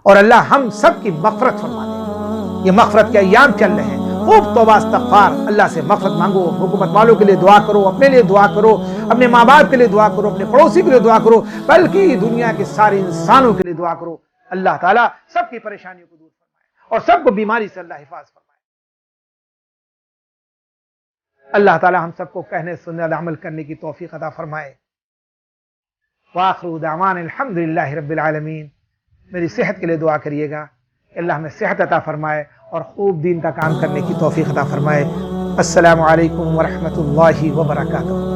اور اللہ ہم سب کی مغفرت فرما دے. یہ مغفرت کے ایام چل رہے ہیں، خوب توبہ استغفار، اللہ سے مغفرت مانگو. حکومت والوں کے لیے دعا کرو، اپنے لیے دعا کرو، اپنے ماں باپ کے لیے دعا کرو، اپنے پڑوسی کے لیے دعا کرو، بلکہ دنیا کے سارے انسانوں کے لیے دعا کرو. اللہ تعالیٰ سب کی پریشانیوں کو دور فرمائے اور سب کو بیماری سے اللہ حفاظ فرمائے. اللہ تعالیٰ ہم سب کو کہنے سننے اور عمل کرنے کی توفیق عطا فرمائے. وآخر دعوانا الحمدللہ رب العالمین. میری صحت کے لیے دعا کریے گا کہ اللہ ہمیں صحت عطا فرمائے اور خوب دین کا کام کرنے کی توفیق عطا فرمائے. السلام علیکم ورحمۃ اللہ وبرکاتہ.